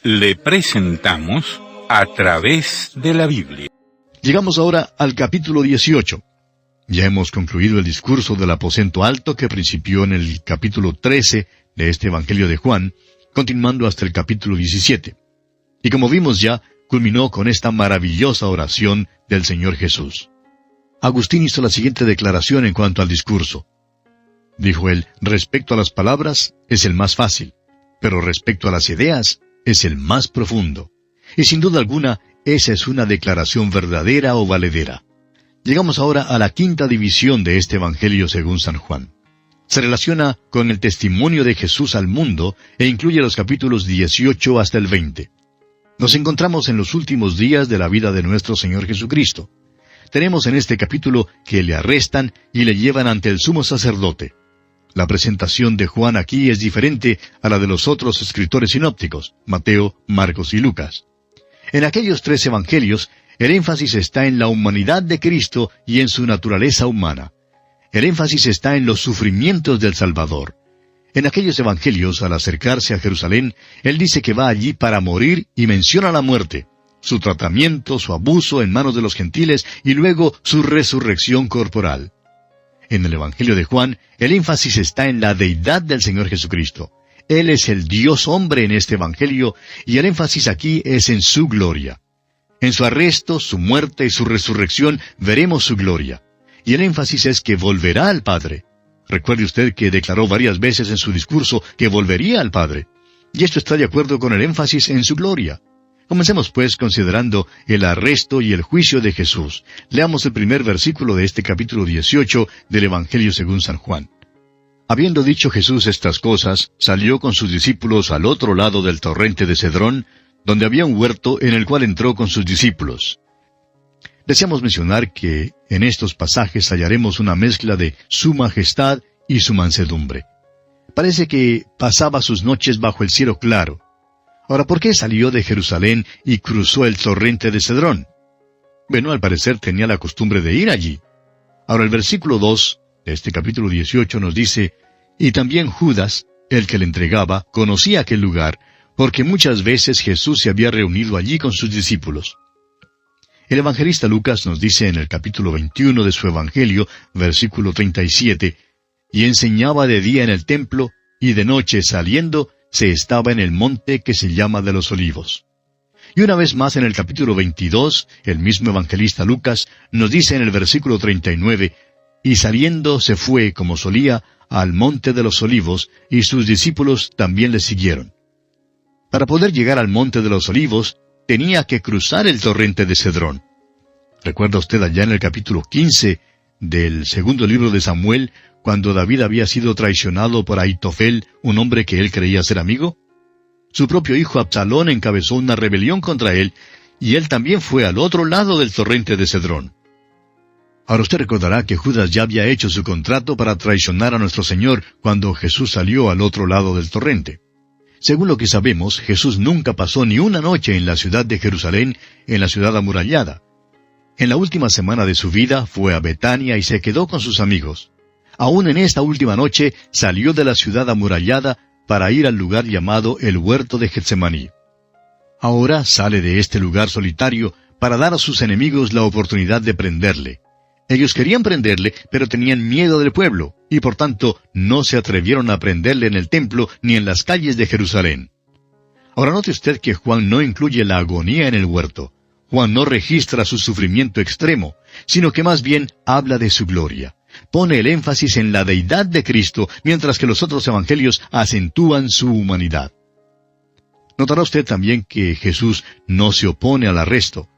Le presentamos A Través de la Biblia. Llegamos ahora al capítulo 18. Ya hemos concluido el discurso del aposento alto que principió en el capítulo 13 de este Evangelio de Juan, continuando hasta el capítulo 17. Y como vimos ya, culminó con esta maravillosa oración del Señor Jesús. Agustín hizo la siguiente declaración en cuanto al discurso. Dijo él, respecto a las palabras es el más fácil, pero respecto a las ideas es el más profundo. Y sin duda alguna, esa es una declaración verdadera o valedera. Llegamos ahora a la quinta división de este Evangelio según San Juan. Se relaciona con el testimonio de Jesús al mundo e incluye los capítulos 18 hasta el 20. Nos encontramos en los últimos días de la vida de nuestro Señor Jesucristo. Tenemos en este capítulo que le arrestan y le llevan ante el sumo sacerdote. La presentación de Juan aquí es diferente a la de los otros escritores sinópticos, Mateo, Marcos y Lucas. En aquellos tres evangelios, el énfasis está en la humanidad de Cristo y en su naturaleza humana. El énfasis está en los sufrimientos del Salvador. En aquellos evangelios, al acercarse a Jerusalén, Él dice que va allí para morir y menciona la muerte, su tratamiento, su abuso en manos de los gentiles y luego su resurrección corporal. En el Evangelio de Juan, el énfasis está en la deidad del Señor Jesucristo. Él es el Dios hombre en este Evangelio, y el énfasis aquí es en su gloria. En su arresto, su muerte y su resurrección veremos su gloria. Y el énfasis es que volverá al Padre. Recuerde usted que declaró varias veces en su discurso que volvería al Padre. Y esto está de acuerdo con el énfasis en su gloria. Comencemos pues considerando el arresto y el juicio de Jesús. Leamos el primer versículo de este capítulo 18 del Evangelio según San Juan. Habiendo dicho Jesús estas cosas, salió con sus discípulos al otro lado del torrente de Cedrón, donde había un huerto en el cual entró con sus discípulos. Deseamos mencionar que en estos pasajes hallaremos una mezcla de su majestad y su mansedumbre. Parece que pasaba sus noches bajo el cielo claro. Ahora, ¿por qué salió de Jerusalén y cruzó el torrente de Cedrón? Bueno, al parecer tenía la costumbre de ir allí. Ahora, el versículo 2 de este capítulo 18 nos dice, y también Judas, el que le entregaba, conocía aquel lugar, porque muchas veces Jesús se había reunido allí con sus discípulos. El evangelista Lucas nos dice en el capítulo 21 de su Evangelio, versículo 37, y enseñaba de día en el templo, y de noche saliendo, se estaba en el monte que se llama de los Olivos. Y una vez más en el capítulo 22, el mismo evangelista Lucas nos dice en el versículo 39, y saliendo se fue, como solía, al monte de los Olivos, y sus discípulos también le siguieron. Para poder llegar al monte de los Olivos, tenía que cruzar el torrente de Cedrón. ¿Recuerda usted allá en el capítulo 15 del segundo libro de Samuel, cuando David había sido traicionado por Ahitofel, un hombre que él creía ser amigo? Su propio hijo Absalón encabezó una rebelión contra él, y él también fue al otro lado del torrente de Cedrón. Ahora usted recordará que Judas ya había hecho su contrato para traicionar a nuestro Señor cuando Jesús salió al otro lado del torrente. Según lo que sabemos, Jesús nunca pasó ni una noche en la ciudad de Jerusalén, en la ciudad amurallada. En la última semana de su vida fue a Betania y se quedó con sus amigos. Aún en esta última noche salió de la ciudad amurallada para ir al lugar llamado el huerto de Getsemaní. Ahora sale de este lugar solitario para dar a sus enemigos la oportunidad de prenderle. Ellos querían prenderle, pero tenían miedo del pueblo, y por tanto no se atrevieron a prenderle en el templo ni en las calles de Jerusalén. Ahora note usted que Juan no incluye la agonía en el huerto. Juan no registra su sufrimiento extremo, sino que más bien habla de su gloria. Pone el énfasis en la deidad de Cristo, mientras que los otros evangelios acentúan su humanidad. Notará usted también que Jesús no se opone al arresto.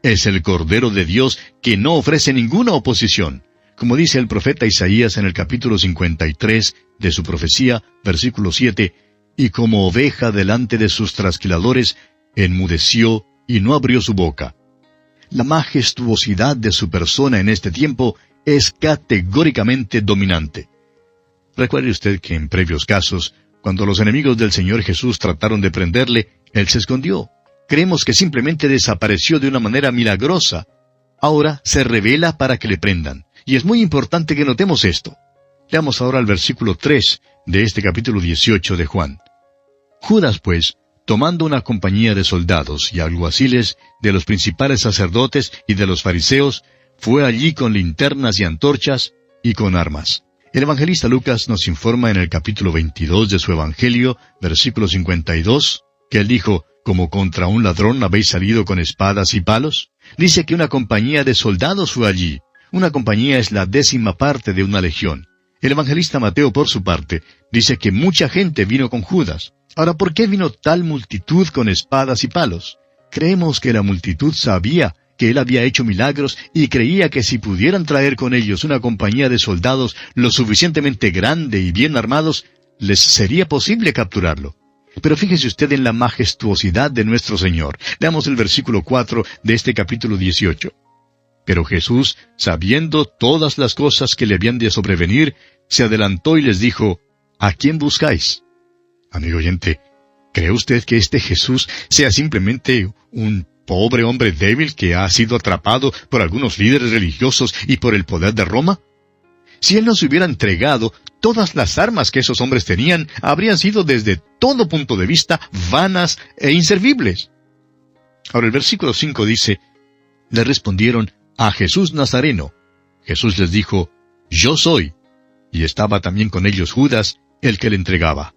Es el Cordero de Dios que no ofrece ninguna oposición. Como dice el profeta Isaías en el capítulo 53 de su profecía, versículo 7, y como oveja delante de sus trasquiladores, enmudeció y no abrió su boca. La majestuosidad de su persona en este tiempo es categóricamente dominante. Recuerde usted que en previos casos, cuando los enemigos del Señor Jesús trataron de prenderle, Él se escondió. Creemos que simplemente desapareció de una manera milagrosa. Ahora se revela para que le prendan. Y es muy importante que notemos esto. Leamos ahora el versículo 3 de este capítulo 18 de Juan. Judas, pues, tomando una compañía de soldados y alguaciles de los principales sacerdotes y de los fariseos, fue allí con linternas y antorchas y con armas. El evangelista Lucas nos informa en el capítulo 22 de su Evangelio, versículo 52, que él dijo, «¿Como contra un ladrón habéis salido con espadas y palos?» Dice que una compañía de soldados fue allí. Una compañía es la 10ª parte de una legión. El evangelista Mateo, por su parte, dice que mucha gente vino con Judas. Ahora, ¿por qué vino tal multitud con espadas y palos? Creemos que la multitud sabía que él había hecho milagros y creía que si pudieran traer con ellos una compañía de soldados lo suficientemente grande y bien armados, les sería posible capturarlo. Pero fíjese usted en la majestuosidad de nuestro Señor. Leamos el versículo 4 de este capítulo 18. Pero Jesús, sabiendo todas las cosas que le habían de sobrevenir, se adelantó y les dijo, «¿A quién buscáis?» Amigo oyente, ¿cree usted que este Jesús sea simplemente un pobre hombre débil que ha sido atrapado por algunos líderes religiosos y por el poder de Roma? Si él no se hubiera entregado, todas las armas que esos hombres tenían habrían sido desde todo punto de vista vanas e inservibles. Ahora el versículo 5 dice, le respondieron, «A Jesús Nazareno». Jesús les dijo, «Yo soy». Y estaba también con ellos Judas, el que le entregaba.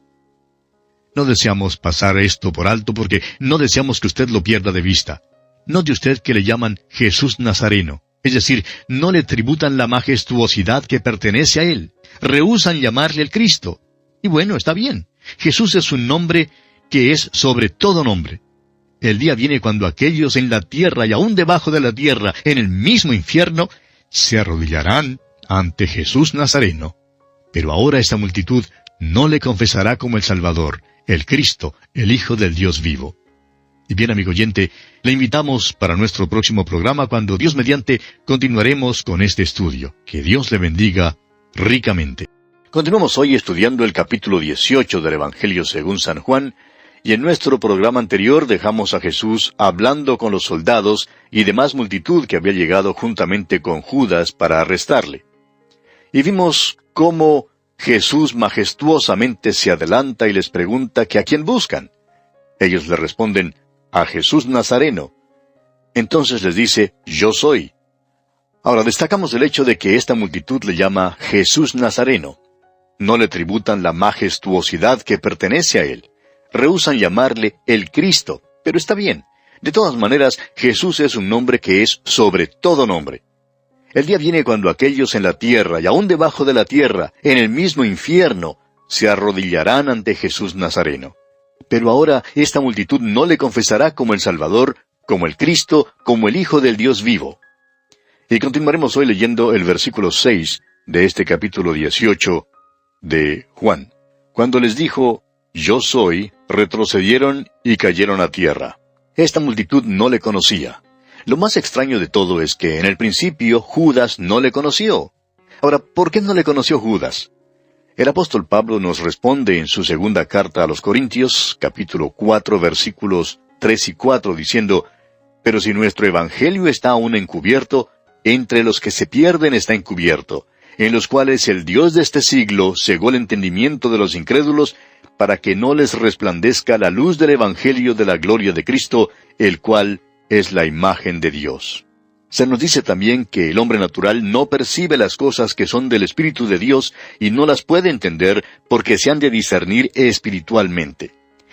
No deseamos pasar esto por alto porque no deseamos que usted lo pierda de vista. Note usted que le llaman Jesús Nazareno. Es decir, no le tributan la majestuosidad que pertenece a él. Rehúsan llamarle el Cristo. Y bueno, está bien. Jesús es un nombre que es sobre todo nombre. El día viene cuando aquellos en la tierra y aún debajo de la tierra, en el mismo infierno, se arrodillarán ante Jesús Nazareno. Pero ahora esta multitud no le confesará como el Salvador, el Cristo, el Hijo del Dios vivo. Y bien, amigo oyente, le invitamos para nuestro próximo programa cuando Dios mediante continuaremos con este estudio. Que Dios le bendiga ricamente. Continuamos hoy estudiando el capítulo 18 del Evangelio según San Juan, y en nuestro programa anterior dejamos a Jesús hablando con los soldados y demás multitud que había llegado juntamente con Judas para arrestarle. Y vimos cómo Jesús majestuosamente se adelanta y les pregunta que a quién buscan. Ellos le responden, «A Jesús Nazareno». Entonces les dice, «Yo soy». Ahora destacamos el hecho de que esta multitud le llama Jesús Nazareno. No le tributan la majestuosidad que pertenece a él. Rehúsan llamarle el Cristo, pero está bien. De todas maneras, Jesús es un nombre que es sobre todo nombre. El día viene cuando aquellos en la tierra y aún debajo de la tierra, en el mismo infierno, se arrodillarán ante Jesús Nazareno. Pero ahora esta multitud no le confesará como el Salvador, como el Cristo, como el Hijo del Dios vivo. Y continuaremos hoy leyendo el versículo 6 de este capítulo 18 de Juan. Cuando les dijo, «Yo soy», retrocedieron y cayeron a tierra. Esta multitud no le conocía. Lo más extraño de todo es que en el principio Judas no le conoció. Ahora, ¿por qué no le conoció Judas? El apóstol Pablo nos responde en su segunda carta a los Corintios, capítulo 4, versículos 3 y 4, diciendo, «Pero si nuestro evangelio está aún encubierto, entre los que se pierden está encubierto, en los cuales el Dios de este siglo cegó el entendimiento de los incrédulos, para que no les resplandezca la luz del evangelio de la gloria de Cristo, el cual es la imagen de Dios». Se nos dice también que el hombre natural no percibe las cosas que son del Espíritu de Dios y no las puede entender porque se han de discernir espiritualmente.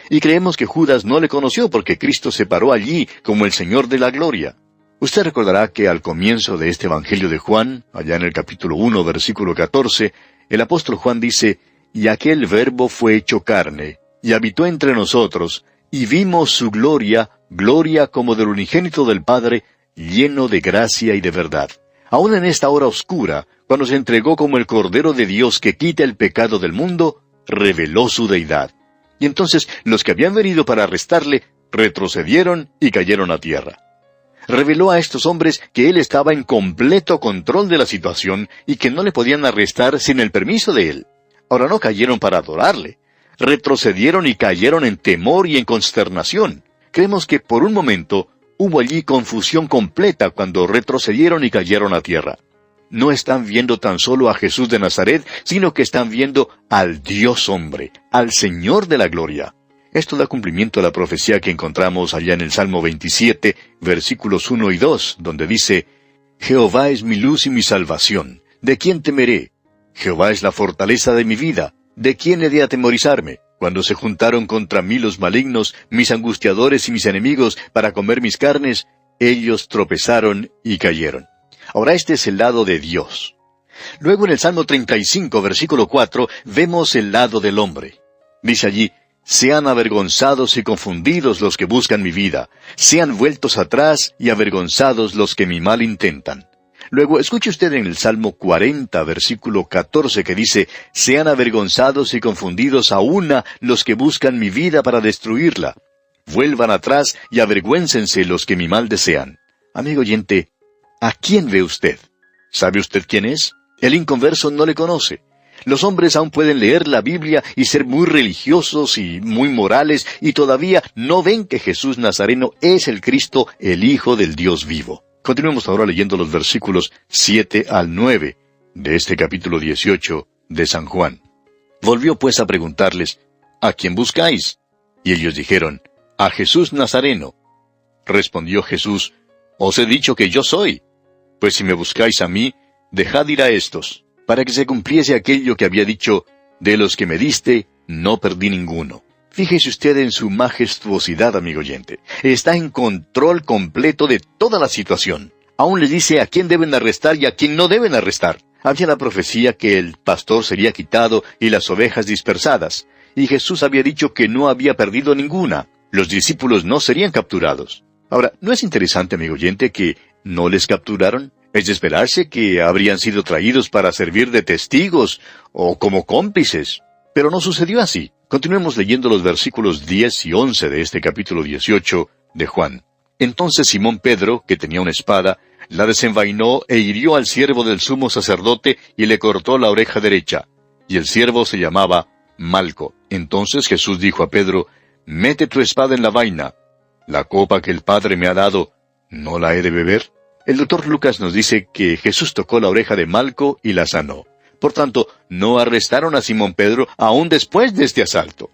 Y creemos que Judas no le conoció porque Cristo se paró allí como el Señor de la gloria. Usted recordará que al comienzo de este Evangelio de Juan, allá en el capítulo 1, versículo 14, el apóstol Juan dice, «Y aquel Verbo fue hecho carne, y habitó entre nosotros, y vimos su gloria, gloria como del unigénito del Padre, lleno de gracia y de verdad». Aún en esta hora oscura, cuando se entregó como el Cordero de Dios que quita el pecado del mundo, reveló su deidad. Y entonces los que habían venido para arrestarle, retrocedieron y cayeron a tierra. Reveló a estos hombres que él estaba en completo control de la situación y que no le podían arrestar sin el permiso de él. Ahora no cayeron para adorarle. Retrocedieron y cayeron en temor y en consternación. Creemos que por un momento hubo allí confusión completa cuando retrocedieron y cayeron a tierra. No están viendo tan solo a Jesús de Nazaret, sino que están viendo al Dios hombre, al Señor de la gloria. Esto da cumplimiento a la profecía que encontramos allá en el Salmo 27, versículos 1 y 2, donde dice: Jehová es mi luz y mi salvación, ¿de quién temeré? Jehová es la fortaleza de mi vida, ¿de quién he de atemorizarme? Cuando se juntaron contra mí los malignos, mis angustiadores y mis enemigos, para comer mis carnes, ellos tropezaron y cayeron. Ahora este es el lado de Dios. Luego en el Salmo 35, versículo 4, vemos el lado del hombre. Dice allí: sean avergonzados y confundidos los que buscan mi vida, sean vueltos atrás y avergonzados los que mi mal intentan. Luego, escuche usted en el Salmo 40, versículo 14, que dice: sean avergonzados y confundidos a una los que buscan mi vida para destruirla. Vuelvan atrás y avergüéncense los que mi mal desean. Amigo oyente, ¿a quién ve usted? ¿Sabe usted quién es? El inconverso no le conoce. Los hombres aún pueden leer la Biblia y ser muy religiosos y muy morales, y todavía no ven que Jesús Nazareno es el Cristo, el Hijo del Dios vivo. Continuemos ahora leyendo los versículos 7 al 9 de este capítulo 18 de San Juan. Volvió pues a preguntarles: ¿a quién buscáis? Y ellos dijeron: a Jesús Nazareno. Respondió Jesús: os he dicho que yo soy. Pues si me buscáis a mí, dejad ir a estos, para que se cumpliese aquello que había dicho: de los que me diste, no perdí ninguno. Fíjese usted en su majestuosidad, amigo oyente. Está en control completo de toda la situación. Aún les dice a quién deben arrestar y a quién no deben arrestar. Había la profecía que el pastor sería quitado y las ovejas dispersadas. Y Jesús había dicho que no había perdido ninguna. Los discípulos no serían capturados. Ahora, ¿no es interesante, amigo oyente, que no les capturaron? Es de esperarse que habrían sido traídos para servir de testigos o como cómplices. Pero no sucedió así. Continuemos leyendo los versículos 10 y 11 de este capítulo 18 de Juan. Entonces Simón Pedro, que tenía una espada, la desenvainó e hirió al siervo del sumo sacerdote y le cortó la oreja derecha. Y el siervo se llamaba Malco. Entonces Jesús dijo a Pedro: mete tu espada en la vaina. La copa que el Padre me ha dado, ¿no la he de beber? El doctor Lucas nos dice que Jesús tocó la oreja de Malco y la sanó. Por tanto, no arrestaron a Simón Pedro aún después de este asalto.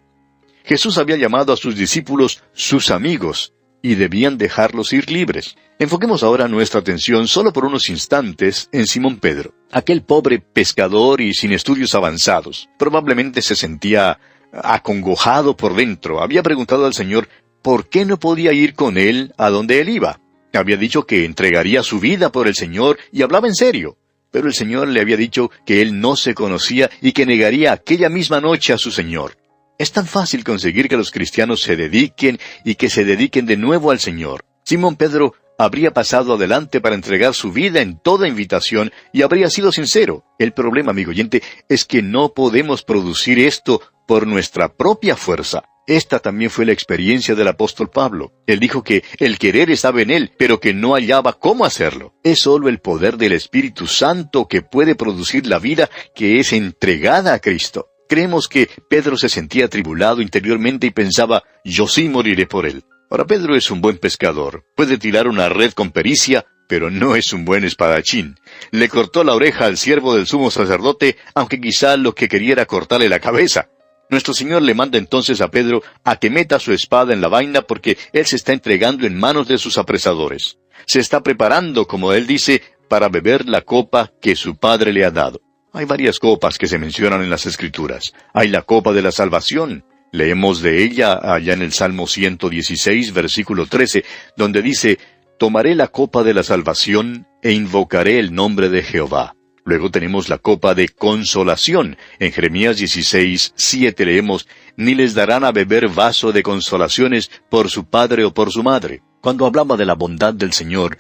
Jesús había llamado a sus discípulos sus amigos, y debían dejarlos ir libres. Enfoquemos ahora nuestra atención solo por unos instantes en Simón Pedro. Aquel pobre pescador y sin estudios avanzados. Probablemente se sentía acongojado por dentro. Había preguntado al Señor por qué no podía ir con él a donde él iba. Había dicho que entregaría su vida por el Señor y hablaba en serio. Pero el Señor le había dicho que él no se conocía y que negaría aquella misma noche a su Señor. Es tan fácil conseguir que los cristianos se dediquen y que se dediquen de nuevo al Señor. Simón Pedro habría pasado adelante para entregar su vida en toda invitación y habría sido sincero. El problema, amigo oyente, es que no podemos producir esto por nuestra propia fuerza. Esta también fue la experiencia del apóstol Pablo. Él dijo que el querer estaba en él, pero que no hallaba cómo hacerlo. Es solo el poder del Espíritu Santo que puede producir la vida que es entregada a Cristo. Creemos que Pedro se sentía atribulado interiormente y pensaba: yo sí moriré por él. Ahora, Pedro es un buen pescador. Puede tirar una red con pericia, pero no es un buen espadachín. Le cortó la oreja al siervo del sumo sacerdote, aunque quizá lo que quería era cortarle la cabeza. Nuestro Señor le manda entonces a Pedro a que meta su espada en la vaina porque él se está entregando en manos de sus apresadores. Se está preparando, como él dice, para beber la copa que su Padre le ha dado. Hay varias copas que se mencionan en las Escrituras. Hay la copa de la salvación. Leemos de ella allá en el Salmo 116, versículo 13, donde dice: tomaré la copa de la salvación e invocaré el nombre de Jehová. Luego tenemos la copa de consolación. En Jeremías 16, 7 leemos: ni les darán a beber vaso de consolaciones por su padre o por su madre. Cuando hablaba de la bondad del Señor,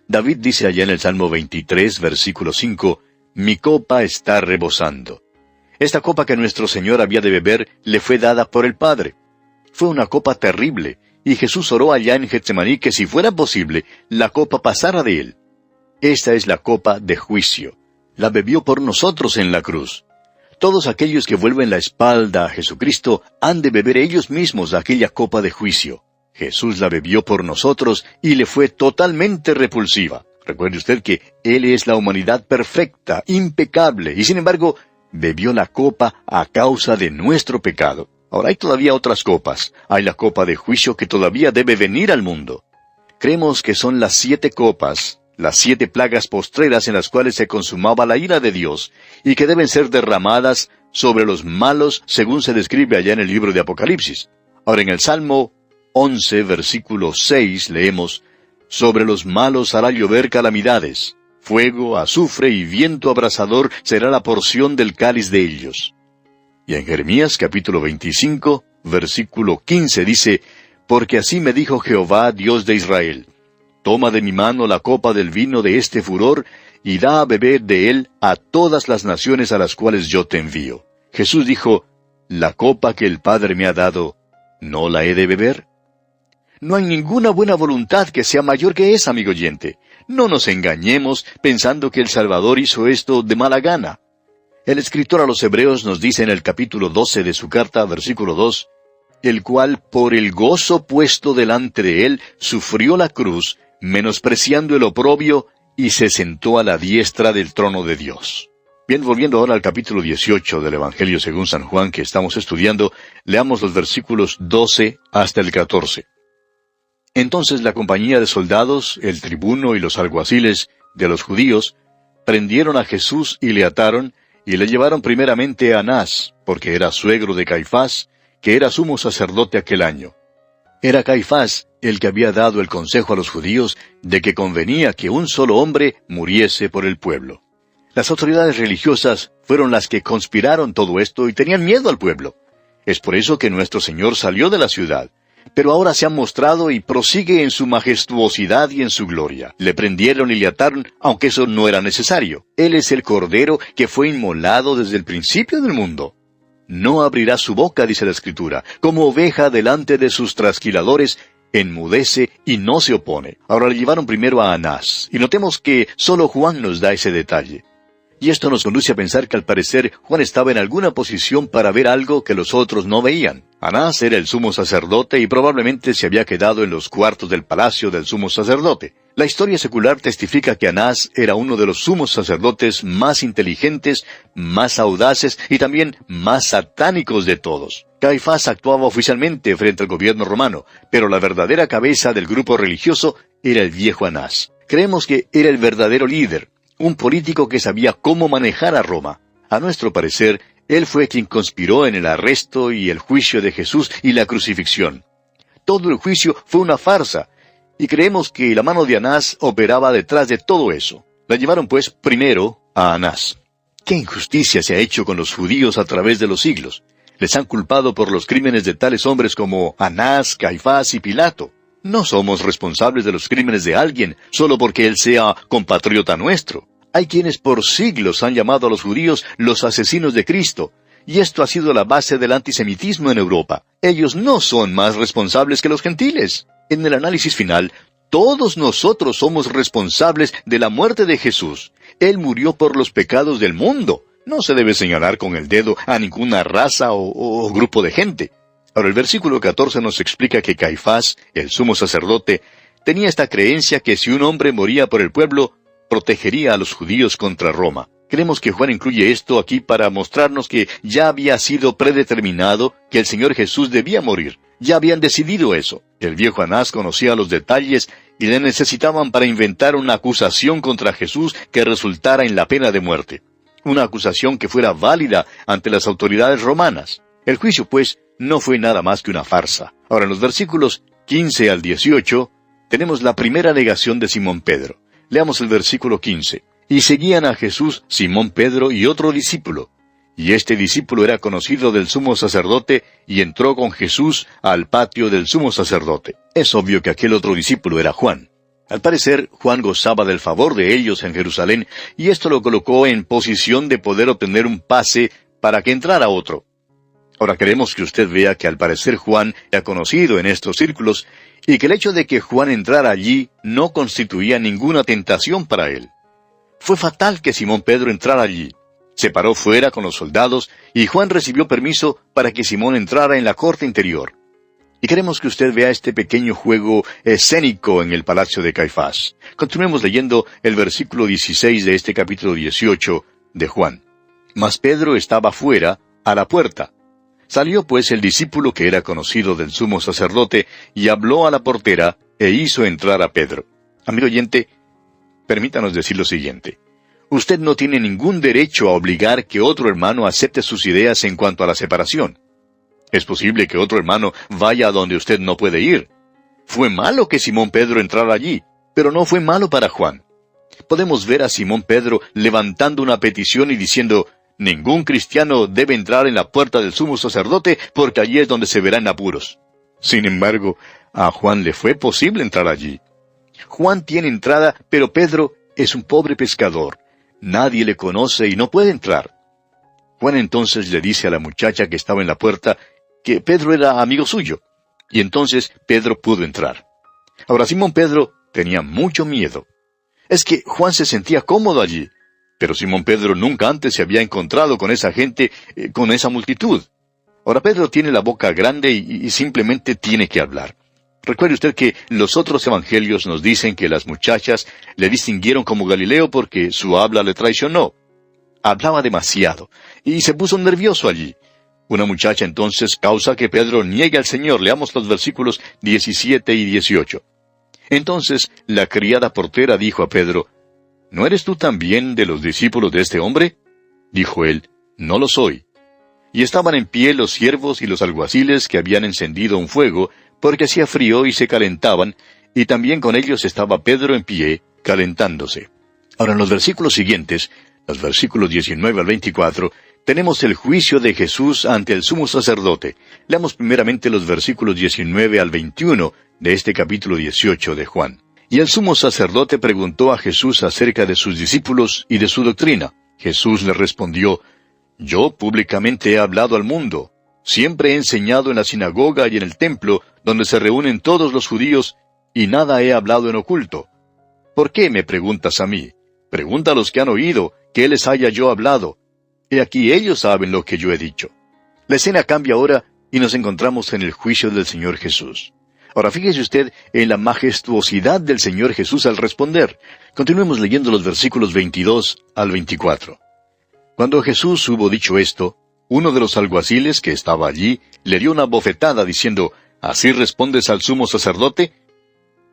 David dice allá en el Salmo 23, versículo 5, mi copa está rebosando. Esta copa que nuestro Señor había de beber le fue dada por el Padre. Fue una copa terrible, y Jesús oró allá en Getsemaní que si fuera posible, la copa pasara de él. Esta es la copa de juicio. La bebió por nosotros en la cruz. Todos aquellos que vuelven la espalda a Jesucristo han de beber ellos mismos aquella copa de juicio. Jesús la bebió por nosotros y le fue totalmente repulsiva. Recuerde usted que Él es la humanidad perfecta, impecable, y sin embargo, bebió la copa a causa de nuestro pecado. Ahora hay todavía otras copas. Hay la copa de juicio que todavía debe venir al mundo. Creemos que son las 7 copas, las 7 plagas postreras en las cuales se consumaba la ira de Dios, y que deben ser derramadas sobre los malos, según se describe allá en el libro de Apocalipsis. Ahora en el Salmo 11, versículo 6, leemos: «Sobre los malos hará llover calamidades. Fuego, azufre y viento abrasador será la porción del cáliz de ellos». Y en Jeremías capítulo 25, versículo 15 dice: «Porque así me dijo Jehová, Dios de Israel: Toma de mi mano la copa del vino de este furor, y da a beber de él a todas las naciones a las cuales yo te envío». Jesús dijo: «La copa que el Padre me ha dado, ¿no la he de beber?». No hay ninguna buena voluntad que sea mayor que esa, amigo oyente. No nos engañemos pensando que el Salvador hizo esto de mala gana. El escritor a los Hebreos nos dice en el capítulo 12 de su carta, versículo 2, «El cual por el gozo puesto delante de él sufrió la cruz, menospreciando el oprobio, y se sentó a la diestra del trono de Dios». Bien, volviendo ahora al capítulo 18 del Evangelio según San Juan que estamos estudiando, leamos los versículos 12 hasta el 14. «Entonces la compañía de soldados, el tribuno y los alguaciles de los judíos, prendieron a Jesús y le ataron, y le llevaron primeramente a Anás, porque era suegro de Caifás, que era sumo sacerdote aquel año. Era Caifás el que había dado el consejo a los judíos de que convenía que un solo hombre muriese por el pueblo. Las autoridades religiosas fueron las que conspiraron todo esto y tenían miedo al pueblo. Es por eso que nuestro Señor salió de la ciudad. Pero ahora se ha mostrado y prosigue en su majestuosidad y en su gloria. Le prendieron y le ataron, aunque eso no era necesario. Él es el Cordero que fue inmolado desde el principio del mundo. No abrirá su boca, dice la Escritura, como oveja delante de sus trasquiladores, enmudece y no se opone. Ahora le llevaron primero a Anás, y notemos que solo Juan nos da ese detalle. Y esto nos conduce a pensar que al parecer Juan estaba en alguna posición para ver algo que los otros no veían. Anás era el sumo sacerdote y probablemente se había quedado en los cuartos del palacio del sumo sacerdote. La historia secular testifica que Anás era uno de los sumos sacerdotes más inteligentes, más audaces y también más satánicos de todos. Caifás actuaba oficialmente frente al gobierno romano, pero la verdadera cabeza del grupo religioso era el viejo Anás. Creemos que era el verdadero líder, un político que sabía cómo manejar a Roma. A nuestro parecer, él fue quien conspiró en el arresto y el juicio de Jesús y la crucifixión. Todo el juicio fue una farsa, y creemos que la mano de Anás operaba detrás de todo eso. La llevaron pues primero a Anás. ¿Qué injusticia se ha hecho con los judíos a través de los siglos? Les han culpado por los crímenes de tales hombres como Anás, Caifás y Pilato. No somos responsables de los crímenes de alguien solo porque él sea compatriota nuestro. Hay quienes por siglos han llamado a los judíos los asesinos de Cristo, y esto ha sido la base del antisemitismo en Europa. Ellos no son más responsables que los gentiles. En el análisis final, todos nosotros somos responsables de la muerte de Jesús. Él murió por los pecados del mundo. No se debe señalar con el dedo a ninguna raza o grupo de gente. Ahora el versículo 14 nos explica que Caifás, el sumo sacerdote, tenía esta creencia que si un hombre moría por el pueblo, protegería a los judíos contra Roma. Creemos que Juan incluye esto aquí para mostrarnos que ya había sido predeterminado que el Señor Jesús debía morir. Ya habían decidido eso. El viejo Anás conocía los detalles y le necesitaban para inventar una acusación contra Jesús que resultara en la pena de muerte. Una acusación que fuera válida ante las autoridades romanas. El juicio, pues, no fue nada más que una farsa. Ahora, en los versículos 15 al 18, tenemos la primera alegación de Simón Pedro. Leamos el versículo 15. «Y seguían a Jesús Simón Pedro y otro discípulo. Y este discípulo era conocido del sumo sacerdote, y entró con Jesús al patio del sumo sacerdote». Es obvio que aquel otro discípulo era Juan. Al parecer, Juan gozaba del favor de ellos en Jerusalén, y esto lo colocó en posición de poder obtener un pase para que entrara otro. Ahora queremos que usted vea que al parecer Juan era conocido en estos círculos, y que el hecho de que Juan entrara allí no constituía ninguna tentación para él. Fue fatal que Simón Pedro entrara allí. Se paró fuera con los soldados, y Juan recibió permiso para que Simón entrara en la corte interior. Y queremos que usted vea este pequeño juego escénico en el palacio de Caifás. Continuemos leyendo el versículo 16 de este capítulo 18 de Juan. «Mas Pedro estaba fuera, a la puerta. Salió pues el discípulo que era conocido del sumo sacerdote, y habló a la portera, e hizo entrar a Pedro. Amigo oyente, permítanos decir lo siguiente. Usted no tiene ningún derecho a obligar que otro hermano acepte sus ideas en cuanto a la separación. Es posible que otro hermano vaya a donde usted no puede ir. Fue malo que Simón Pedro entrara allí, pero no fue malo para Juan. Podemos ver a Simón Pedro levantando una petición y diciendo, ningún cristiano debe entrar en la puerta del sumo sacerdote porque allí es donde se verá en apuros. Sin embargo, a Juan le fue posible entrar allí. Juan tiene entrada, pero Pedro es un pobre pescador. Nadie le conoce y no puede entrar. Juan entonces le dice a la muchacha que estaba en la puerta que Pedro era amigo suyo, y entonces Pedro pudo entrar. Ahora Simón Pedro tenía mucho miedo. Es que Juan se sentía cómodo allí, pero Simón Pedro nunca antes se había encontrado con esa gente, con esa multitud. Ahora Pedro tiene la boca grande y simplemente tiene que hablar. Recuerde usted que los otros evangelios nos dicen que las muchachas le distinguieron como Galileo porque su habla le traicionó. Hablaba demasiado, y se puso nervioso allí. Una muchacha entonces causa que Pedro niegue al Señor. Leamos los versículos 17 y 18. Entonces la criada portera dijo a Pedro, ¿no eres tú también de los discípulos de este hombre? Dijo él, no lo soy. Y estaban en pie los siervos y los alguaciles que habían encendido un fuego, porque hacía frío y se calentaban, y también con ellos estaba Pedro en pie, calentándose. Ahora en los versículos siguientes, los versículos 19 al 24, tenemos el juicio de Jesús ante el sumo sacerdote. Leamos primeramente los versículos 19 al 21 de este capítulo 18 de Juan. Y el sumo sacerdote preguntó a Jesús acerca de sus discípulos y de su doctrina. Jesús le respondió, yo públicamente he hablado al mundo. Siempre he enseñado en la sinagoga y en el templo, donde se reúnen todos los judíos, y nada he hablado en oculto. ¿Por qué me preguntas a mí? Pregunta a los que han oído, ¿qué les haya yo hablado? He aquí ellos saben lo que yo he dicho. La escena cambia ahora, y nos encontramos en el juicio del Señor Jesús. Ahora fíjese usted en la majestuosidad del Señor Jesús al responder. Continuemos leyendo los versículos 22 al 24. Cuando Jesús hubo dicho esto, uno de los alguaciles que estaba allí le dio una bofetada diciendo, ¿así respondes al sumo sacerdote?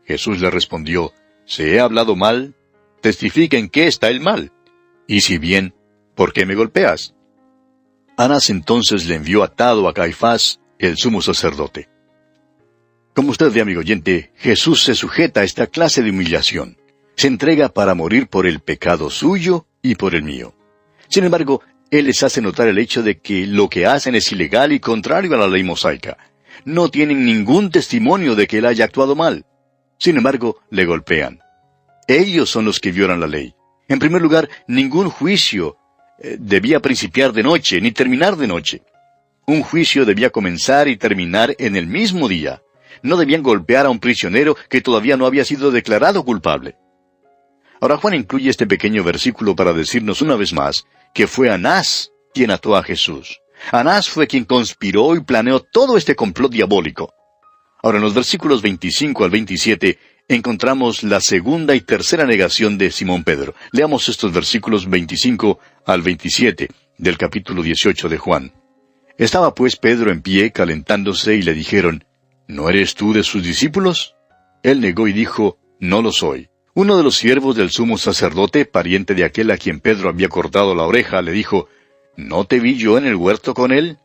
Jesús le respondió, si he hablado mal, testifica en qué está el mal. Y si bien, ¿por qué me golpeas? Anás entonces le envió atado a Caifás, el sumo sacerdote. Como usted ve, amigo oyente, Jesús se sujeta a esta clase de humillación. Se entrega para morir por el pecado suyo y por el mío. Sin embargo, Él les hace notar el hecho de que lo que hacen es ilegal y contrario a la ley mosaica. No tienen ningún testimonio de que Él haya actuado mal. Sin embargo, le golpean. Ellos son los que violan la ley. En primer lugar, ningún juicio debía principiar de noche, ni terminar de noche. Un juicio debía comenzar y terminar en el mismo día. No debían golpear a un prisionero que todavía no había sido declarado culpable. Ahora Juan incluye este pequeño versículo para decirnos una vez más que fue Anás quien ató a Jesús. Anás fue quien conspiró y planeó todo este complot diabólico. Ahora en los versículos 25 al 27 encontramos la segunda y tercera negación de Simón Pedro. Leamos estos versículos 25 al 27 del capítulo 18 de Juan. Estaba pues Pedro en pie calentándose y le dijeron, ¿no eres tú de sus discípulos? Él negó y dijo, no lo soy. Uno de los siervos del sumo sacerdote, pariente de aquel a quien Pedro había cortado la oreja, le dijo, ¿no te vi yo en el huerto con él?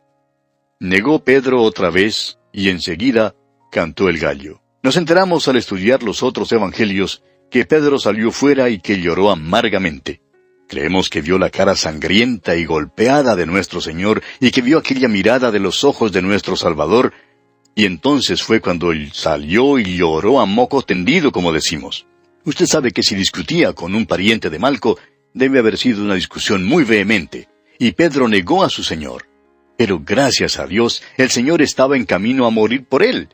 Negó Pedro otra vez, y enseguida cantó el gallo. Nos enteramos al estudiar los otros evangelios que Pedro salió fuera y que lloró amargamente. Creemos que vio la cara sangrienta y golpeada de nuestro Señor y que vio aquella mirada de los ojos de nuestro Salvador, y entonces fue cuando él salió y lloró a moco tendido, como decimos. Usted sabe que si discutía con un pariente de Malco, debe haber sido una discusión muy vehemente, y Pedro negó a su Señor. Pero gracias a Dios, el Señor estaba en camino a morir por él,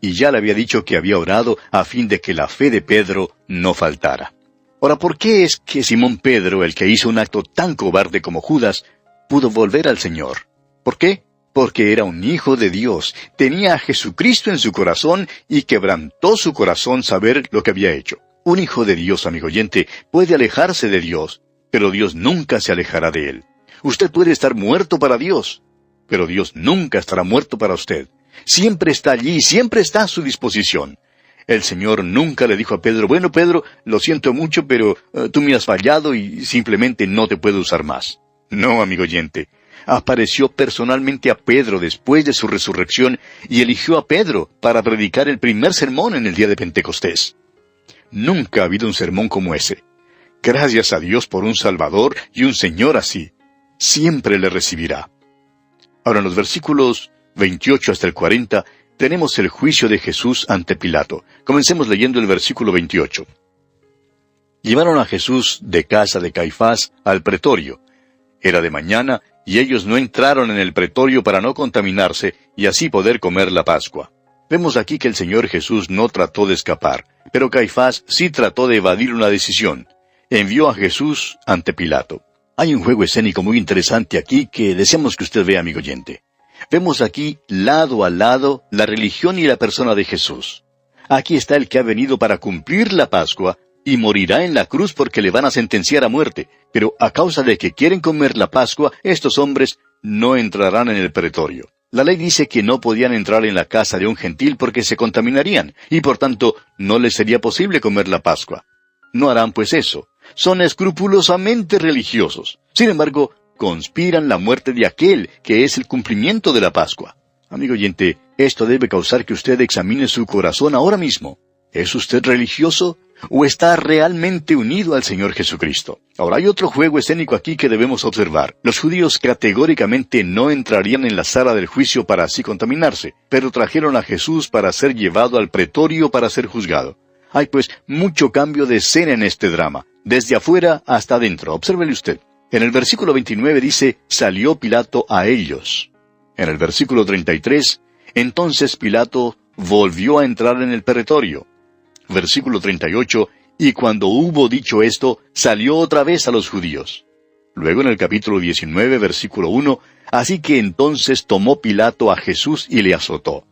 y ya le había dicho que había orado a fin de que la fe de Pedro no faltara. Ahora, ¿por qué es que Simón Pedro, el que hizo un acto tan cobarde como Judas, pudo volver al Señor? ¿Por qué? Porque era un hijo de Dios, tenía a Jesucristo en su corazón y quebrantó su corazón saber lo que había hecho. Un hijo de Dios, amigo oyente, puede alejarse de Dios, pero Dios nunca se alejará de él. Usted puede estar muerto para Dios, pero Dios nunca estará muerto para usted. Siempre está allí, siempre está a su disposición. El Señor nunca le dijo a Pedro, bueno, Pedro, lo siento mucho, pero tú me has fallado y simplemente no te puedo usar más. No, amigo oyente. Apareció personalmente a Pedro después de su resurrección y eligió a Pedro para predicar el primer sermón en el día de Pentecostés. Nunca ha habido un sermón como ese. Gracias a Dios por un Salvador y un Señor así. Siempre le recibirá. Ahora en los versículos 28 hasta el 40 tenemos el juicio de Jesús ante Pilato. Comencemos leyendo el versículo 28. Llevaron a Jesús de casa de Caifás al pretorio. Era de mañana, y ellos no entraron en el pretorio para no contaminarse y así poder comer la Pascua. Vemos aquí que el Señor Jesús no trató de escapar, pero Caifás sí trató de evadir una decisión. Envió a Jesús ante Pilato. Hay un juego escénico muy interesante aquí que deseamos que usted vea, amigo oyente. Vemos aquí, lado a lado, la religión y la persona de Jesús. Aquí está el que ha venido para cumplir la Pascua, y morirá en la cruz porque le van a sentenciar a muerte. Pero a causa de que quieren comer la Pascua, estos hombres no entrarán en el pretorio. La ley dice que no podían entrar en la casa de un gentil porque se contaminarían, y por tanto no les sería posible comer la Pascua. No harán pues eso. Son escrupulosamente religiosos. Sin embargo, conspiran la muerte de aquel que es el cumplimiento de la Pascua. Amigo oyente, esto debe causar que usted examine su corazón ahora mismo. ¿Es usted religioso o está realmente unido al Señor Jesucristo? Ahora hay otro juego escénico aquí que debemos observar. Los judíos categóricamente no entrarían en la sala del juicio para así contaminarse, pero trajeron a Jesús para ser llevado al pretorio para ser juzgado. Hay pues mucho cambio de escena en este drama, desde afuera hasta adentro. Obsérvele usted. En el versículo 29 dice, salió Pilato a ellos. En el versículo 33, entonces Pilato volvió a entrar en el pretorio. Versículo 38, y cuando hubo dicho esto, salió otra vez a los judíos. Luego en el capítulo 19, versículo 1, así que entonces tomó Pilato a Jesús y le azotó.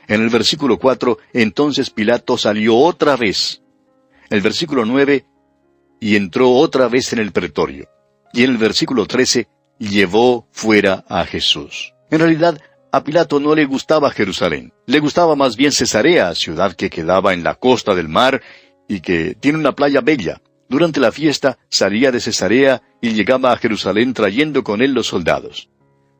En el versículo 4, entonces Pilato salió otra vez. El versículo 9, y entró otra vez en el pretorio. Y en el versículo 13, llevó fuera a Jesús. En realidad, a Pilato no le gustaba Jerusalén. Le gustaba más bien Cesarea, ciudad que quedaba en la costa del mar y que tiene una playa bella. Durante la fiesta salía de Cesarea y llegaba a Jerusalén trayendo con él los soldados.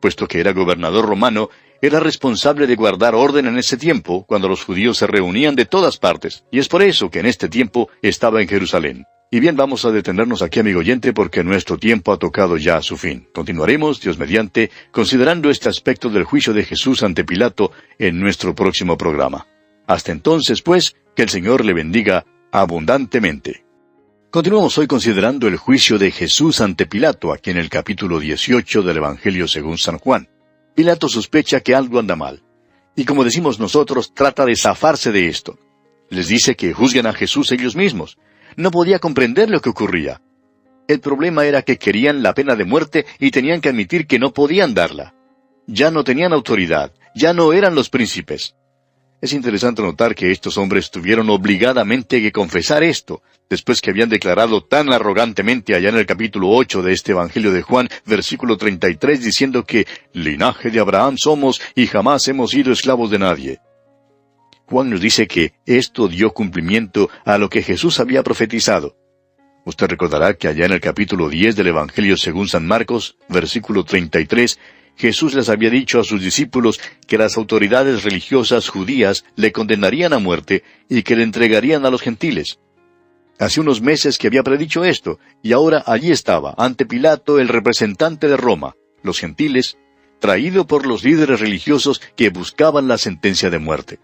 Puesto que era gobernador romano, era responsable de guardar orden en ese tiempo, cuando los judíos se reunían de todas partes, y es por eso que en este tiempo estaba en Jerusalén. Y bien, vamos a detenernos aquí, amigo oyente, porque nuestro tiempo ha tocado ya a su fin. Continuaremos, Dios mediante, considerando este aspecto del juicio de Jesús ante Pilato en nuestro próximo programa. Hasta entonces, pues, que el Señor le bendiga abundantemente. Continuamos hoy considerando el juicio de Jesús ante Pilato, aquí en el capítulo 18 del Evangelio según San Juan. Pilato sospecha que algo anda mal, y como decimos nosotros, trata de zafarse de esto. Les dice que juzguen a Jesús ellos mismos. No podía comprender lo que ocurría. El problema era que querían la pena de muerte y tenían que admitir que no podían darla. Ya no tenían autoridad, ya no eran los príncipes. Es interesante notar que estos hombres tuvieron obligadamente que confesar esto, después que habían declarado tan arrogantemente allá en el capítulo 8 de este Evangelio de Juan, versículo 33, diciendo que linaje de Abraham somos y jamás hemos sido esclavos de nadie. Juan nos dice que esto dio cumplimiento a lo que Jesús había profetizado. Usted recordará que allá en el capítulo 10 del Evangelio según San Marcos, versículo 33, Jesús les había dicho a sus discípulos que las autoridades religiosas judías le condenarían a muerte y que le entregarían a los gentiles. Hace unos meses que había predicho esto, y ahora allí estaba, ante Pilato, el representante de Roma, los gentiles, traído por los líderes religiosos que buscaban la sentencia de muerte.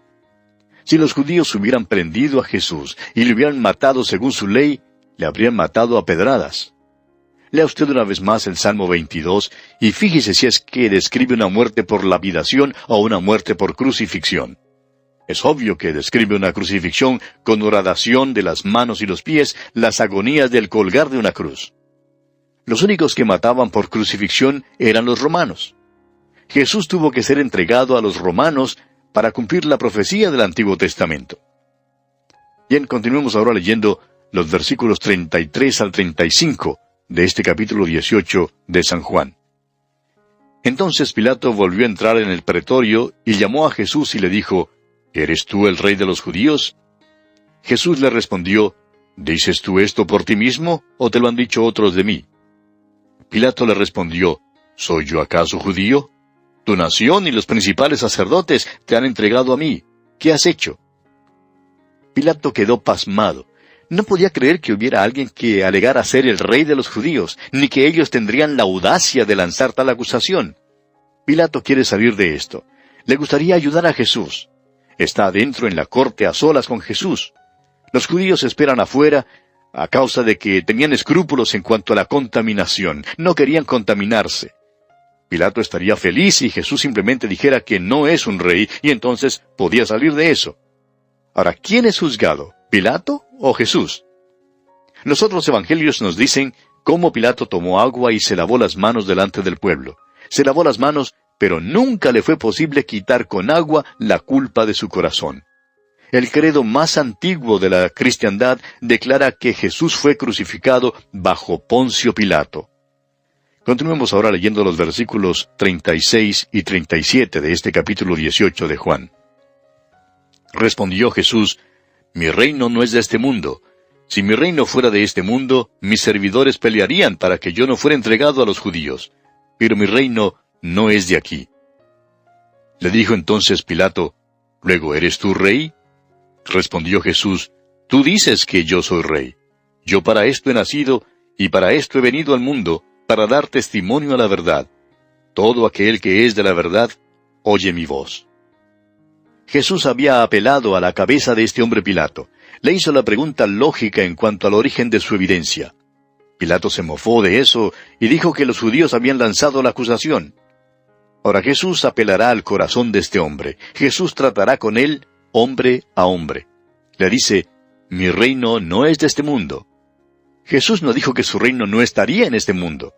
Si los judíos hubieran prendido a Jesús y le hubieran matado según su ley, le habrían matado a pedradas. Lea usted una vez más el Salmo 22 y fíjese si es que describe una muerte por lapidación o una muerte por crucifixión. Es obvio que describe una crucifixión con horadación de las manos y los pies, las agonías del colgar de una cruz. Los únicos que mataban por crucifixión eran los romanos. Jesús tuvo que ser entregado a los romanos para cumplir la profecía del Antiguo Testamento. Bien, continuemos ahora leyendo los versículos 33 al 35 de este capítulo 18 de San Juan. Entonces Pilato volvió a entrar en el pretorio y llamó a Jesús y le dijo, ¿Eres tú el rey de los judíos? Jesús le respondió, ¿Dices tú esto por ti mismo, o te lo han dicho otros de mí? Pilato le respondió, ¿Soy yo acaso judío? Tu nación y los principales sacerdotes te han entregado a mí. ¿Qué has hecho? Pilato quedó pasmado. No podía creer que hubiera alguien que alegara ser el rey de los judíos, ni que ellos tendrían la audacia de lanzar tal acusación. Pilato quiere salir de esto. Le gustaría ayudar a Jesús. Está adentro en la corte a solas con Jesús. Los judíos esperan afuera a causa de que tenían escrúpulos en cuanto a la contaminación. No querían contaminarse. Pilato estaría feliz si Jesús simplemente dijera que no es un rey, y entonces podía salir de eso. Ahora, ¿quién es juzgado? ¿Pilato o Jesús? Los otros evangelios nos dicen cómo Pilato tomó agua y se lavó las manos delante del pueblo. Se lavó las manos, pero nunca le fue posible quitar con agua la culpa de su corazón. El credo más antiguo de la cristiandad declara que Jesús fue crucificado bajo Poncio Pilato. Continuemos ahora leyendo los versículos 36 y 37 de este capítulo 18 de Juan. Respondió Jesús, Mi reino no es de este mundo. Si mi reino fuera de este mundo, mis servidores pelearían para que yo no fuera entregado a los judíos. Pero mi reino no es de aquí. Le dijo entonces Pilato, ¿Luego eres tú rey? Respondió Jesús, Tú dices que yo soy rey. Yo para esto he nacido, y para esto he venido al mundo, para dar testimonio a la verdad. Todo aquel que es de la verdad, oye mi voz. Jesús había apelado a la cabeza de este hombre Pilato. Le hizo la pregunta lógica en cuanto al origen de su evidencia. Pilato se mofó de eso y dijo que los judíos habían lanzado la acusación. Ahora Jesús apelará al corazón de este hombre. Jesús tratará con él hombre a hombre. Le dice, mi reino no es de este mundo. Jesús no dijo que su reino no estaría en este mundo.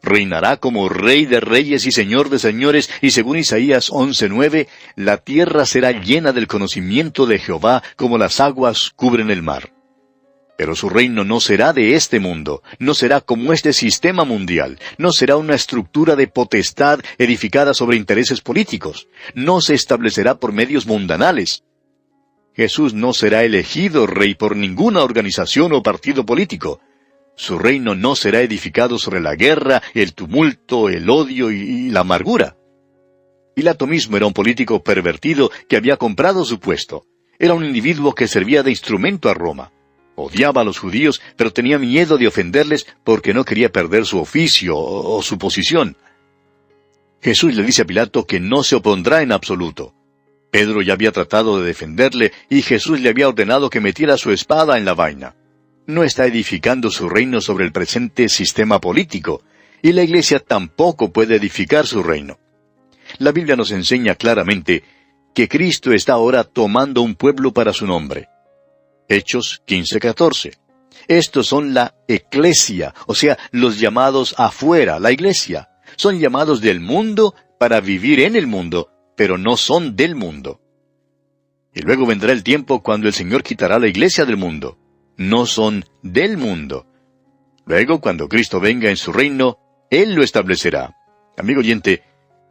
Reinará como Rey de reyes y Señor de señores, y según Isaías 11:9, la tierra será llena del conocimiento de Jehová como las aguas cubren el mar. Pero su reino no será de este mundo, no será como este sistema mundial, no será una estructura de potestad edificada sobre intereses políticos, no se establecerá por medios mundanales. Jesús no será elegido rey por ninguna organización o partido político. Su reino no será edificado sobre la guerra, el tumulto, el odio y la amargura. Pilato mismo era un político pervertido que había comprado su puesto. Era un individuo que servía de instrumento a Roma. Odiaba a los judíos, pero tenía miedo de ofenderles porque no quería perder su oficio o su posición. Jesús le dice a Pilato que no se opondrá en absoluto. Pedro ya había tratado de defenderle y Jesús le había ordenado que metiera su espada en la vaina. No está edificando su reino sobre el presente sistema político, y la Iglesia tampoco puede edificar su reino. La Biblia nos enseña claramente que Cristo está ahora tomando un pueblo para su nombre. Hechos 15:14. Estos son la eclesia, o sea, los llamados afuera, la Iglesia. Son llamados del mundo para vivir en el mundo, pero no son del mundo. Y luego vendrá el tiempo cuando el Señor quitará la Iglesia del mundo. No son del mundo. Luego, cuando Cristo venga en su reino, Él lo establecerá. Amigo oyente,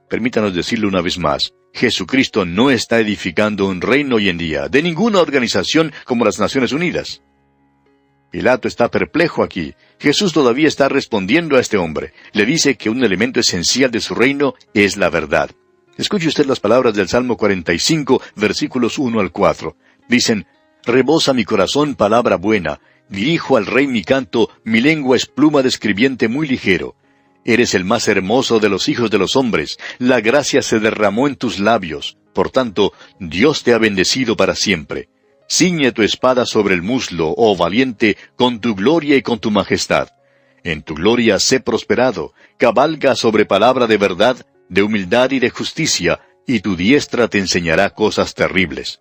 permítanos decirlo una vez más. Jesucristo no está edificando un reino hoy en día, de ninguna organización como las Naciones Unidas. Pilato está perplejo aquí. Jesús todavía está respondiendo a este hombre. Le dice que un elemento esencial de su reino es la verdad. Escuche usted las palabras del Salmo 45, versículos 1 al 4. Dicen, Rebosa mi corazón palabra buena, dirijo al Rey mi canto, mi lengua es pluma de escribiente muy ligero. Eres el más hermoso de los hijos de los hombres, la gracia se derramó en tus labios, por tanto, Dios te ha bendecido para siempre. Ciñe tu espada sobre el muslo, oh valiente, con tu gloria y con tu majestad. En tu gloria sé prosperado, cabalga sobre palabra de verdad, de humildad y de justicia, y tu diestra te enseñará cosas terribles.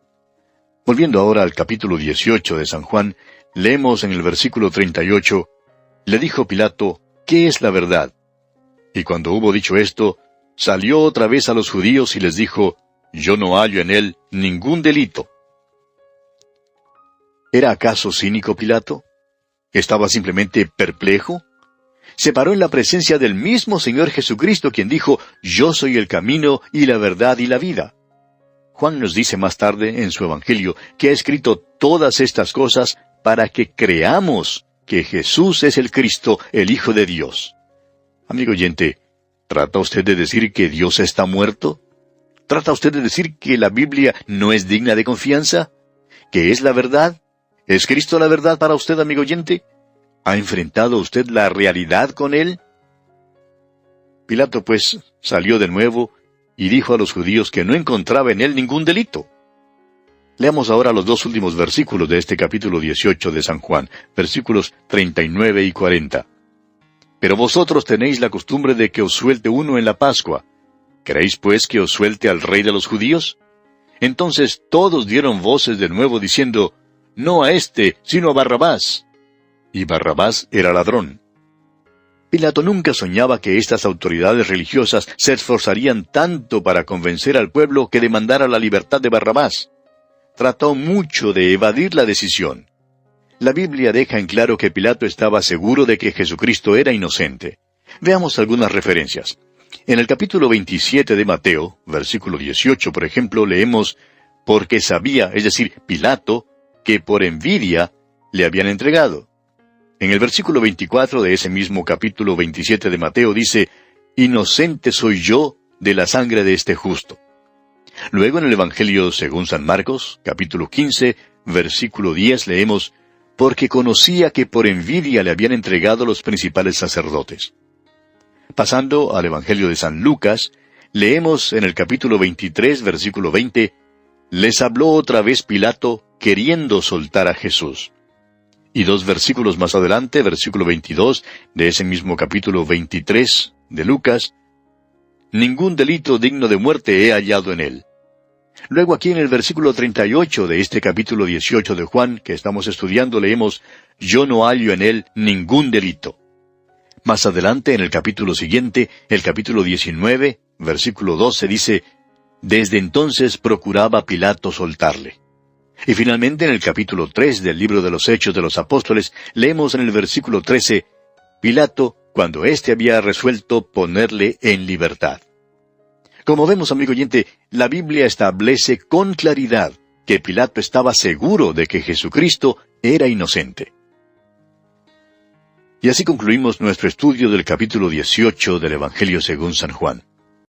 Volviendo ahora al capítulo 18 de San Juan, leemos en el versículo 38, le dijo Pilato, ¿qué es la verdad? Y cuando hubo dicho esto, salió otra vez a los judíos y les dijo, yo no hallo en él ningún delito. ¿Era acaso cínico Pilato? ¿Estaba simplemente perplejo? Se paró en la presencia del mismo Señor Jesucristo, quien dijo, «Yo soy el camino y la verdad y la vida». Juan nos dice más tarde en su Evangelio que ha escrito todas estas cosas para que creamos que Jesús es el Cristo, el Hijo de Dios. Amigo oyente, ¿trata usted de decir que Dios está muerto? ¿Trata usted de decir que la Biblia no es digna de confianza? ¿Que es la verdad? ¿Es Cristo la verdad para usted, amigo oyente? ¿Ha enfrentado usted la realidad con Él? Pilato, pues, salió de nuevo y dijo a los judíos que no encontraba en Él ningún delito. Leamos ahora los dos últimos versículos de este capítulo 18 de San Juan, versículos 39 y 40. «Pero vosotros tenéis la costumbre de que os suelte uno en la Pascua. ¿Queréis pues que os suelte al Rey de los judíos?» Entonces todos dieron voces de nuevo diciendo, «No a éste, sino a Barrabás». Y Barrabás era ladrón. Pilato nunca soñaba que estas autoridades religiosas se esforzarían tanto para convencer al pueblo que demandara la libertad de Barrabás. Trató mucho de evadir la decisión. La Biblia deja en claro que Pilato estaba seguro de que Jesucristo era inocente. Veamos algunas referencias. En el capítulo 27 de Mateo, versículo 18, por ejemplo, leemos, «Porque sabía, es decir, Pilato, que por envidia le habían entregado». En el versículo 24 de ese mismo capítulo 27 de Mateo dice, «Inocente soy yo de la sangre de este justo». Luego en el Evangelio según San Marcos, capítulo 15, versículo 10, leemos, «Porque conocía que por envidia le habían entregado los principales sacerdotes». Pasando al Evangelio de San Lucas, leemos en el capítulo 23, versículo 20, «Les habló otra vez Pilato, queriendo soltar a Jesús». Y dos versículos más adelante, versículo 22, de ese mismo capítulo 23 de Lucas, «Ningún delito digno de muerte he hallado en él». Luego aquí en el versículo 38 de este capítulo 18 de Juan, que estamos estudiando, leemos, «Yo no hallo en él ningún delito». Más adelante, en el capítulo siguiente, el capítulo 19, versículo 12, dice, «Desde entonces procuraba Pilato soltarle». Y finalmente, en el capítulo 3 del libro de los Hechos de los Apóstoles, leemos en el versículo 13, «Pilato, cuando éste había resuelto ponerle en libertad». Como vemos, amigo oyente, la Biblia establece con claridad que Pilato estaba seguro de que Jesucristo era inocente. Y así concluimos nuestro estudio del capítulo 18 del Evangelio según San Juan.